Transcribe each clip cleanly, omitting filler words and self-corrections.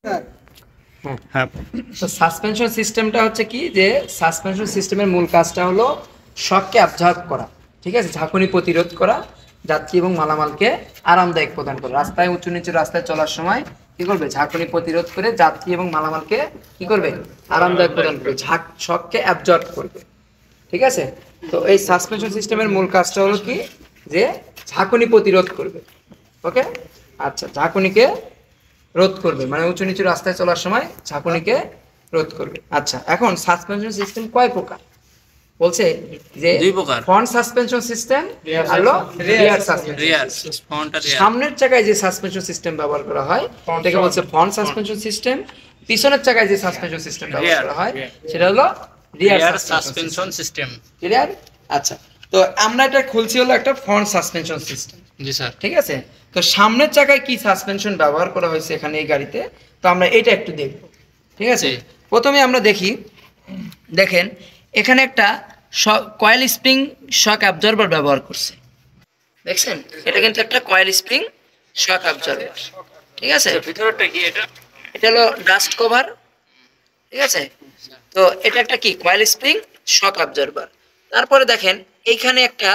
হ্যাঁ, তো সাসপেনশন সিস্টেমটা হচ্ছে কি যে সাসপেনশন সিস্টেমের মূল কাজটা হলো শককে অ্যাবজর্ব করা, ঠিক আছে, ঝাঁকুনি প্রতিরোধ করা, যাত্রী এবং মালামালকে আরামদায়ক প্রদান করা। রাস্তায় উঁচু নিচু রাস্তায় চলার সময় কি করবে? ঝাঁকুনি প্রতিরোধ করে যাত্রী এবং মালামালকে কি করবে? আরামদায়ক প্রদান করবে, শককে অ্যাবজর্ব করবে, ঠিক আছে। তো এই সাসপেনশন সিস্টেমের মূল কাজটা হলো কি যে ঝাঁকুনি প্রতিরোধ করবে। ওকে, আচ্ছা, ঝাঁকুনিকে রোধ করবে, মানে উঁচু নিচু রাস্তায় চলার সময় ঝাঁকুনিকে রোধ করবে। আচ্ছা, এখন সাসপেনশন সিস্টেম কয় প্রকার বলছে? যে দুই প্রকার, ফ্রন্ট সাসপেনশন সিস্টেম হলো রিয়ার সাসপেনশন। সামনের চাকায় যে সাসপেনশন সিস্টেম ব্যবহার করা হয় এটাকে বলছে ফ্রন্ট সাসপেনশন সিস্টেম। পিছনের চাকায় যে সাসপেনশন সিস্টেম ব্যবহার করা হয় সেটা হলো রিয়ার সাসপেনশন সিস্টেম। ক্লিয়ার? আচ্ছা, তো আমরা এটা খুলছি হলো একটা ফ্রন্ট সাসপেনশন সিস্টেম। জি স্যার। ঠিক আছে, তো সামনের চাকায় কি সাসপেনশন ব্যবহার করা হয়েছে এখানে এই গাড়িতে, তো আমরা এটা একটু দেখব। ঠিক আছে, প্রথমে আমরা দেখি, দেখেন এখানে একটা কয়েল স্প্রিং শক অ্যাবজর্বার ব্যবহার করছে, দেখছেন? এটা কিন্তু একটা কয়েল স্প্রিং শক অ্যাবজর্বার। ঠিক আছে, ভিতরটা কি এটা? এটা হলো ডাস্ট কভার। ঠিক আছে, তো এটা একটা কি কয়েল স্প্রিং শক অ্যাবজর্বার। তারপরে দেখেন এইখানে একটা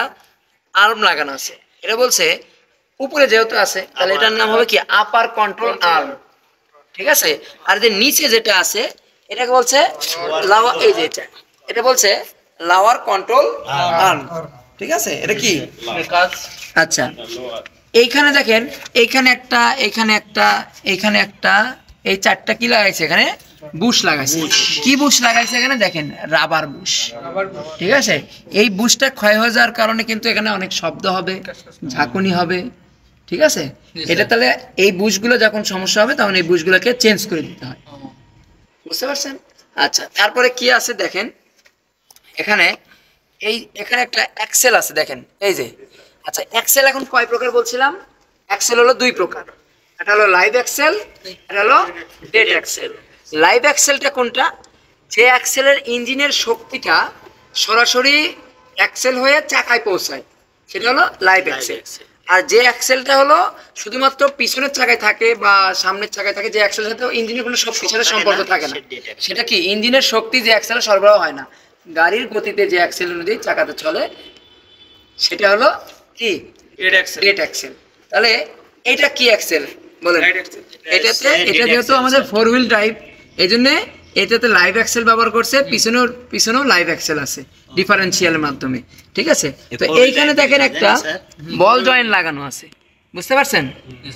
আর্ম লাগানো আছে, এটা বলছে উপরে যেহেতু আছে তাহলে এটার নাম হবে কি আপার কন্ট্রোল আর্ম। ঠিক আছে, আর যে নিচে যেটা আছে এটাকে বলছে লাওয়ার, এই যে এটা বলছে লাওয়ার কন্ট্রোল আর্ম। ঠিক আছে, এটা কি কাজ? আচ্ছা, এইখানে দেখেন এইখানে একটা, এখানে একটা, এখানে একটা, এই চারটা কি লাগাইছে এখানে? বুশ লাগাইছে। কি বুশ লাগাইছে এখানে? দেখেন রাবার বুশ। ঠিক আছে, এই বুশটা ক্ষয় হয়ে যাওয়ার কারণে কিন্তু এখানে অনেক শব্দ হবে, ঝাঁকুনি হবে। ঠিক আছে, এটা তাহলে এই বুশগুলো যখন সমস্যা হবে তখন এই বুশগুলোকে চেঞ্জ করে দিতে হয়, বুঝতে পারছেন? আচ্ছা, তারপরে কি আছে দেখেন এখানে, এখানে একটা এক্সেল আছে, দেখেন এই যে। আচ্ছা, এক্সেল এখন কয় প্রকার বলছিলাম? এক্সেল হলো দুই প্রকার, এটা হলো লাইভ এক্সেল, এটা হলো ডেড এক্সেল। লাইভ এক্সেলটা কোনটা? যে এক্সেলের ইঞ্জিনের শক্তিটা সরাসরি এক্সেল হয়ে চাকায় পৌঁছায় সেটা হলো লাইভ এক্সেল। আর যে এক্সেলটা হলো শুধুমাত্র পিছনের চাকায় থাকে বা সামনের চাকায় থাকে, যে এক্সেলের সাথে ইঞ্জিনের কোনো শক্তির সাথে সম্পর্ক থাকে না, সেটা কি ইঞ্জিনের শক্তি যে এক্সেলে সরবরাহ হয় না, গাড়ির গতিতে যে এক্সেল অনুযায়ী চাকাতে চলে সেটা হলো কি ডেড এক্সেল। তাহলে এটা কি এক্সেল বলেন? এটাতে, এটা যেহেতু আমাদের 4 হুইল ড্রাইভ এই জন্য এটাতে লাইভ এক্সেল ব্যবহার করছে, পিছনেও লাইভ এক্সেল আছে ডিফারেন্সিয়ালের মাধ্যমে। ঠিক আছে, তো এইখানে দেখেন একটা বল জয়েন্ট লাগানো আছে, বুঝতে পারছেন?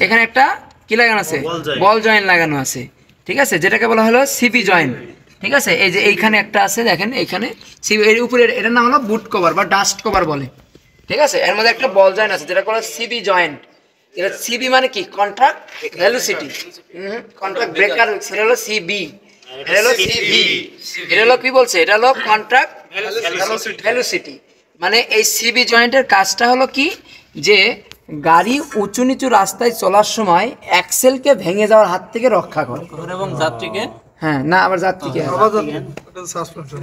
এখানে একটা কি লাগানো আছে? বল জয়েন্ট লাগানো আছে। ঠিক আছে, যেটাকে বলা হলো সিবি জয়েন্ট। ঠিক আছে, এই যে এইখানে একটা আছে, দেখেন এইখানে সিবি, এর উপরে এটার নাম হলো বুট কভার বা ডাস্ট কভার বলে। ঠিক আছে, এর মধ্যে একটা বল জয়েন্ট আছে যেটা বলা সিবি জয়েন্ট। এটা সিবি মানে কি? Contract velocity. কন্ট্রাক্ট ব্রেকার, সেটা হলো সিবি। এটা হলো সিবি, এটা হলো কি বলছে? এটা হলো কন্ট্রাক্ট ভেলোসিটি। মানে এই সিবি জয়েন্টের কাজটা হলো কি যে গাড়ি উঁচু নিচু রাস্তায় চলার সময় অ্যাক্সেলকে ভেঙে যাওয়ার হাত থেকে রক্ষা করে এবং যাত্রীকে, হ্যাঁ না আবার যাত্রীকে।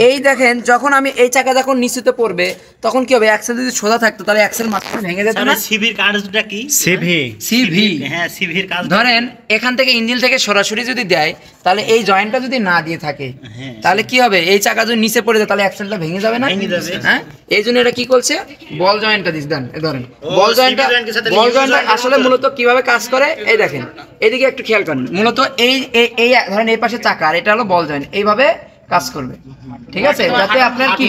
এই দেখেন যখন আমি এই চাকা যখন নিচুতে পড়বে তখন কি হবে? অ্যাক্সেল যদি সোজা থাকতো তাহলে অ্যাক্সেল মাত্র ভেঙে যেত না। সিভির কাজটা কি? সিভি, হ্যাঁ সিভির কাজ। ধরেন এখান থেকে ইঞ্জিন থেকে সরাসরি যদি দেয় তাহলে এই জয়েন্টটা যদি না দিয়ে থাকে তাহলে কি হবে? এই চাকা যদি নিচে পড়ে যায় তাহলে অ্যাক্সেলটা ভেঙে যাবে না? হ্যাঁ, এই জন্য এটা কি করছে? বল জয়েন্টটা দিস দেন। ধরেন বল জয়েন্টটা আসলে মূলত কিভাবে কাজ করে এই দেখেন, এইদিকে একটু খেয়াল করেন। মূলত এই এই ধরেন এই পাশে চাকা আর এটা হলো বল জয়েন্ট, এইভাবে কাজ করবে। ঠিক আছে, যাতে আপনার কি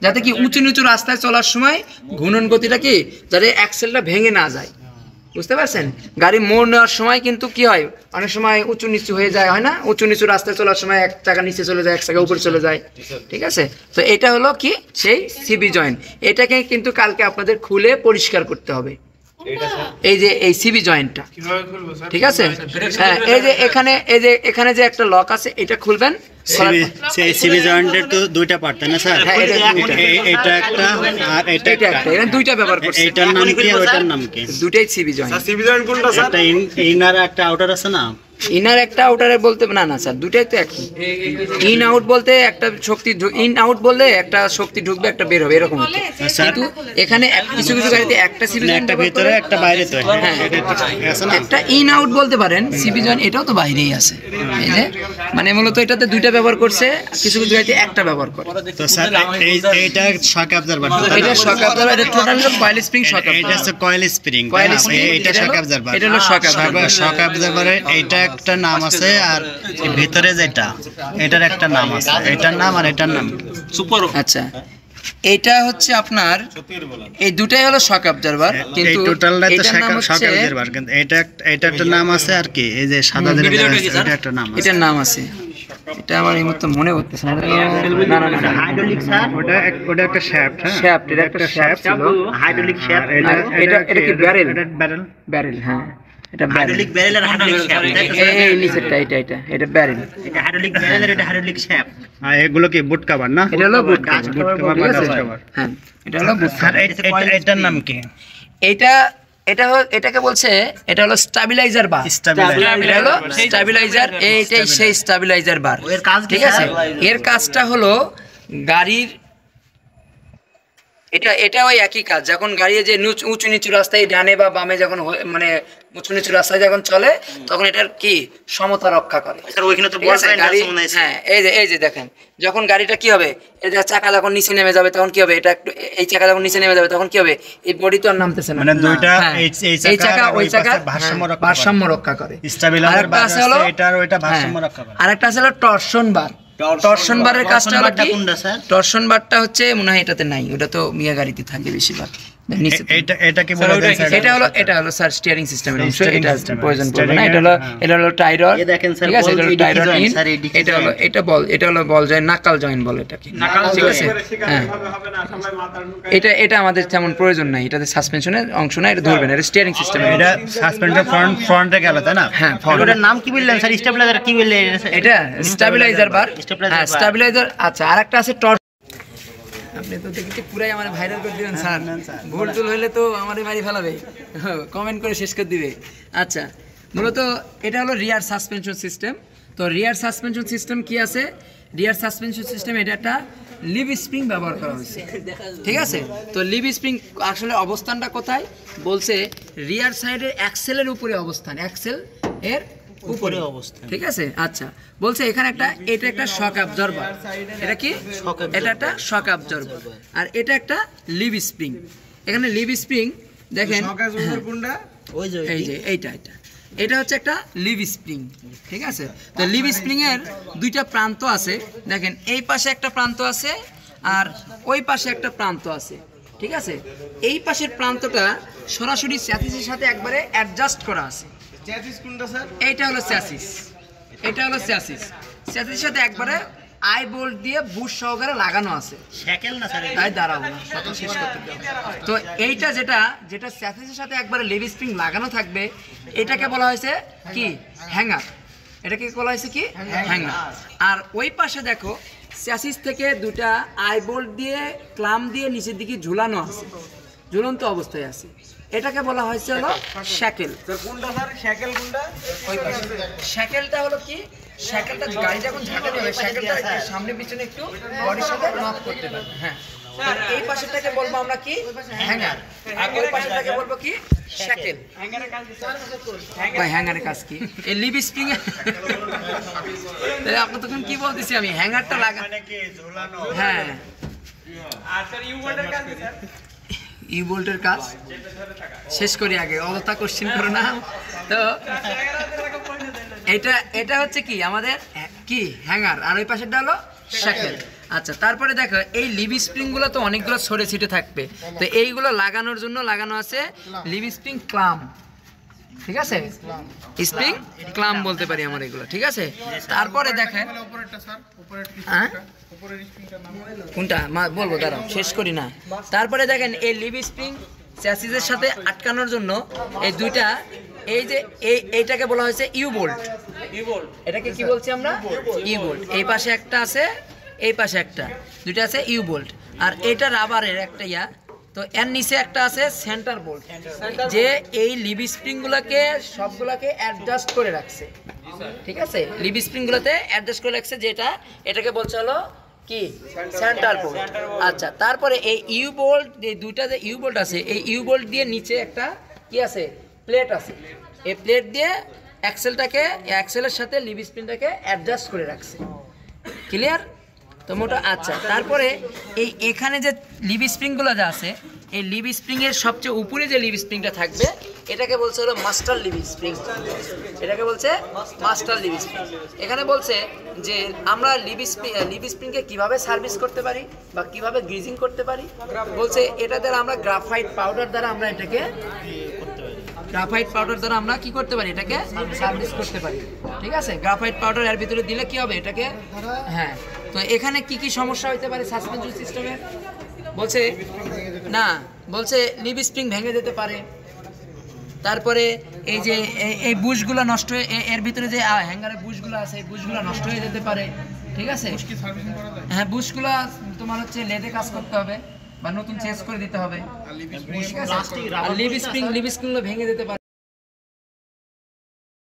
যাতে কি উঁচু নিচু রাস্তায় চলার সময় ঘূর্ণন গতিটা কি যাতে অ্যাক্সেলটা ভেঙে না যায়, বুঝতে পারছেন? গাড়ি মোড় নেওয়ার সময় কিন্তু কি হয়, অনেক সময় উঁচু নিচু হয়ে যায়, হয় না? উঁচু নিচু রাস্তায় চলার সময় এক চাকা নিচে চলে যায়, এক চাকা উপরে চলে যায়। ঠিক আছে, তো এটা হলো কি সেই সিবি জয়েন্ট। এটাকে কিন্তু কালকে আপনাদের খুলে পরিষ্কার করতে হবে, এই যে এই সিবি জয়েন্টটা। ঠিক আছে, হ্যাঁ, এই যে এখানে, এই যে এখানে যে একটা লক আছে এটা খুলবেন। সিবি জয়েন্টের তো দুইটা পার্ট তাই না স্যার? এটা একটা আর এটা একটা, এখানে দুইটা ব্যবহার করছে। এইটার নাম কি আর ওইটার নাম কি? দুটাই সিবি জয়েন্ট। সিবি জয়েন্ট কোনটা স্যার? একটা ইনার একটা আউটার আছে না? ইনার একটা আউটারে বলতে না না স্যার দুটাই তো একই। ইন আউট বলতে একটা শক্তি ইন আউট বললে একটা শক্তি ঢুকবে একটা বের হবে এরকম হতো। কিন্তু এখানে কিছু কিছু গাড়িতে একটা সিবি জয়েন্ট একটা ভিতরে একটা বাইরে তো হ্যাঁ এটা আছে না একটা ইন আউট বলতে পারেন, সিবি জয়েন্ট এটাও তো বাইরেই আছে। এই যে মানে মূলত এটাতে দুইটা ব্যবহার করছে, কিছু কিছু গাড়িতে একটা ব্যবহার করে। তো স্যার এইটা শক অ্যাবজর্ভার এটা শক অ্যাবজর্ভার, এটা টোটাল কয়েল স্প্রিং শক এটা অ্যাবজর্ভার। হচ্ছে কয়েল স্প্রিং কয়েল স্প্রিং এটা শক অ্যাবজর্ভার, এটা হলো শক অ্যাবজর্ভার। শক অ্যাবজর্ভারের এইটা একটা নাম আছে, আর এই ভিতরে যেটা এটার একটা নাম আছে, এটার নাম আর এটার নাম সুপার। আচ্ছা এটা হচ্ছে আপনার এই দুটাই হলো শক অ্যাবজর্ভার, এই কিন্তু টোটালটা তো এটার নাম শক হচ্ছে অ্যাবজর্ভার, কিন্তু এটা একটা নাম আছে আর কি এই যে সাদা যে এটা একটা নাম আছে, এটার নাম আছে, এটা আমার এই মুহূর্তে মনে করতেছে না। না না না হাইড্রোলিক স্যার, ওটা একটা শ্যাফট, হ্যাঁ শ্যাফট, এটা একটা শ্যাফট ছিল, হাইড্রোলিক শ্যাফট। এটা কি ব্যারেল? ব্যারেল ব্যারেল, হ্যাঁ এটা ব্যারেল। হাইড্রোলিক ব্যারেল আর হাইড্রোলিক শ্যাফট, এই নিচেরটা এটা ব্যারেল। এটা হাইড্রোলিক ব্যারেল আর এটা হাইড্রোলিক শ্যাফট। আর এগুলো কি বুট কভার না? এটা হলো বুট বুট কভার বা ডাস্ট কভার। হ্যাঁ এটা হলো বুট স্যার এটার নাম কি? এটাকে বলছে, এটা হলো স্টাবিলাইজার বার। স্টাবিলাইজার। এটা হলো স্টাবিলাইজার, এইটাই সেই স্টাবিলাইজার বার। ঠিক আছে, এর কাজটা হলো গাড়ির এটা ওই একই কাজ, যখন গাড়ি যে উঁচু নিচু রাস্তায় ডানে বা বামে যখন মানে উঁচু নিচু রাস্তায় যখন চলে তখন এটার কি সমতা রক্ষা করে। হ্যাঁ এই যে দেখেন যখন গাড়িটা কি হবে, এই যে চাকা যখন নিচে নেমে যাবে তখন কি হবে, এটা একটু এই চাকা যখন নিচে নেমে যাবে তখন কি হবে, এই বডি তো আর নামতেছে না, মানে দুইটা এই চাকা ওই চাকা ভারসাম্য রক্ষা করে। স্টাবিলাইজার বার আছে এটা আর ওইটা ভারসাম্য রক্ষা করে। আরেকটা আছে হলো টরশন বার। টরশন বারের কাজটা হলো কি? টরশন বারটা হচ্ছে মনে হয় এটাতে নাই, ওটা তো মিয়া গাড়িতে থাকে বেশিরভাগ। এটা কি বলে দেন স্যার? এটা হলো স্যার স্টিয়ারিং সিস্টেমের অংশ, এটা প্রয়োজন পড়বে না। এটা হলো টাইরর, ঠিক আছে, এটা হলো টাইরর ইন, এটা হলো বল জয়েন্ট, নাকাল জয়েন্ট বলে এটাকে, ঠিক আছে। হ্যাঁ এটা আমাদের তেমন প্রয়োজন নাই, এটাতে সাসপেনশনের অংশ না, এটা ধরবে না, এটা স্টিয়ারিং সিস্টেম। এটা সাসপেনশন ফ্রন্টে গেল তাই না? হ্যাঁ এটার নাম কি বললেন স্যার? স্টেবিলাইজার কি বললেন? এটা স্টাবিলাইজার বার। হ্যাঁ স্টাবিলাইজার। আচ্ছা আরেকটা আছে টর্ক। আপনি তো দেখতে পুরাই আমার ভাইরাল করে দিবেন স্যার, ভুল টুল হইলে তো আমারই মারি ফেলাবে, কমেন্ট করে শেষ করে দিবে। আচ্ছা মূলত এটা হলো রিয়ার সাসপেনশন সিস্টেম। তো রিয়ার সাসপেনশন সিস্টেম কি আছে? রিয়ার সাসপেনশন সিস্টেম এটা একটা লিভ স্প্রিং ব্যবহার করা হয়েছে, ঠিক আছে। তো লিভ স্প্রিং আসলে অবস্থানটা কোথায় বলছে? রিয়ার সাইডের অ্যাক্সেলের উপরে অবস্থান, অ্যাক্সেল এর উপরে অবস্থান, ঠিক আছে। আচ্ছা বলছে এখানে এটা একটা শক অ্যাবজর্বার, এটা কি? এটা একটা শক অ্যাবজর্বার, আর এটা একটা লিভ স্প্রিং। এখানে লিভ স্প্রিং দেখেন, এই যে এটা হচ্ছে একটা লিভ স্প্রিং, ঠিক আছে। তো লিভ স্প্রিং এর দুইটা প্রান্ত আছে, দেখেন এই পাশে একটা প্রান্ত আছে আর ওই পাশে একটা প্রান্ত আছে, ঠিক আছে। এই পাশের প্রান্তটা সরাসরি চ্যাসিসের সাথে একবারে অ্যাডজাস্ট করা আছে। এইটা হলো চ্যাসিস, এটা হলো চ্যাসিস, চ্যাসিসের সাথে একবারে আই বোল্ট দিয়ে বুশ সহকারে লাগানো আছে। তাই দাঁড়াবো না, কথা শেষ করতে দাও। তো এইটা যেটা চ্যাসিসের সাথে একবারে লিভ স্প্রিং লাগানো থাকবে, এটাকে বলা হয়েছে কি? হ্যাঙ্গার। এটাকে বলা হয়েছে কি? হ্যাঙ্গার। আর ওই পাশে দেখো চ্যাসিস থেকে দুটা আই বোল্ট দিয়ে ক্লাম দিয়ে নিচের দিকে ঝুলানো আছে, ঝুলন্ত অবস্থায় আছে, এটাকে বলা হয়েছে হলো শ্যাকেল। শ্যাকেলটা হলো কি? শ্যাকেলটা গাড়ি যখন ঝাঁকা দেবে, শ্যাকেলটা সামনে পিছনে একটু বডির সাথে নক করতে পারবে। হ্যাঁ আর এই পাশেরটাকে বলবো আমরা কি? হ্যাঙ্গার। আর ওই পাশেরটাকে বলবো কি? শ্যাকেল। ভাই হ্যাঙ্গারের কাজ কি? এই লিভ স্প্রিং এ তাহলে আপনি তখন কি বলতেছি আমি? হ্যাঙ্গারটা লাগা, হ্যাঁ। আর স্যার ইউ বোল্টের কাজ কি স্যার? ইউ বোল্টের কাজ শেষ করি আগে, অযথা কোশ্চেন করো না। তো এটা হচ্ছে কি আমাদের কি? হ্যাঙ্গার। আর ওই পাশেরটা হলো শ্যাকেল। আচ্ছা তারপরে দেখো এই লিভ স্প্রিং গুলো তো অনেকগুলো ছড়ে ছিটে থাকবে, তো এইগুলো লাগানোর জন্য লাগানো আছে লিভ স্প্রিং ক্লাম, ঠিক আছে। স্প্রিং ক্লাম বলতে পারি আমরা এগুলো, ঠিক আছে। তারপরে দেখেন কোনটা বলবো, দাঁড়াও শেষ করি না। তারপরে দেখেন এই লিভ স্প্রিং চ্যাসিসের সাথে আটকানোর জন্য এই দুইটা, এই যে এইটাকে বলা হয়েছে ইউ বোল্ট। এটাকে কি বলছি আমরা? U bolt. এই পাশে একটা আছে, এই পাশে একটা, দুইটা আছে ইউ বোল্ট। আর এটা রাবারের একটা ইয়া, তো এর নিচে একটা আছে সেন্টার বোল্ট, যে এই লিভ স্প্রিং গুলোকে সবগুলোকে অ্যাডজাস্ট করে রাখছে, ঠিক আছে, লিভ স্প্রিংগুলোতে অ্যাডজাস্ট করে রাখছে, যেটা এটাকে বলছে হলো কি সেন্টার বোল্ট। আচ্ছা, তারপরে এই ইউ বোল্ট, এই দুইটা যে ইউ বোল্ট আছে, এই ইউ বোল্ট দিয়ে নিচে একটা কি আছে প্লেট আছে, এই প্লেট দিয়ে অ্যাক্সেলের সাথে লিভ স্প্রিংটাকে অ্যাডজাস্ট করে রাখছে। ক্লিয়ার তো মোটা। আচ্ছা, তারপরে এখানে যে লিভ স্প্রিংগুলো যা আছে, এই লিভ স্প্রিংয়ের সবচেয়ে উপরে যে লিভ স্প্রিংটা থাকবে এটাকে বলছে হলো মাস্টার লিভ স্প্রিং। এটাকে বলছে মাস্টার লিভ স্প্রিং। এখানে বলছে যে আমরা লিভ স্প্রিংকে কীভাবে সার্ভিস করতে পারি বা কীভাবে গ্রিজিং করতে পারি, বলছে এটা দ্বারা আমরা গ্রাফাইট পাউডার দ্বারা আমরা এটাকে কি করতে পারি, এটাকে সার্ভিস করতে পারি। ঠিক আছে, গ্রাফাইট পাউডার এর ভিতরে দিলে কি হবে এটাকে, হ্যাঁ। তো এখানে কি কি সমস্যা হতে পারে সাসপেনশন সিস্টেমে, বলছে না, বলছে লিভ স্প্রিং ভেঙে যেতে পারে। তারপরে এই যে এই বুশগুলো নষ্ট হয়ে, এর ভিতরে যে হ্যাঙ্গারের বুশগুলো আছে, এই বুশগুলো নষ্ট হয়ে যেতে পারে। ঠিক আছে, হ্যাঁ, বুশগুলো তোমার হচ্ছে লেদে কাজ করতে হবে বা নতুন চেঞ্জ করে দিতে হবে। ঠিক আছে, আর লিভ স্প্রিংগুলো ভেঙে যেতে পারে।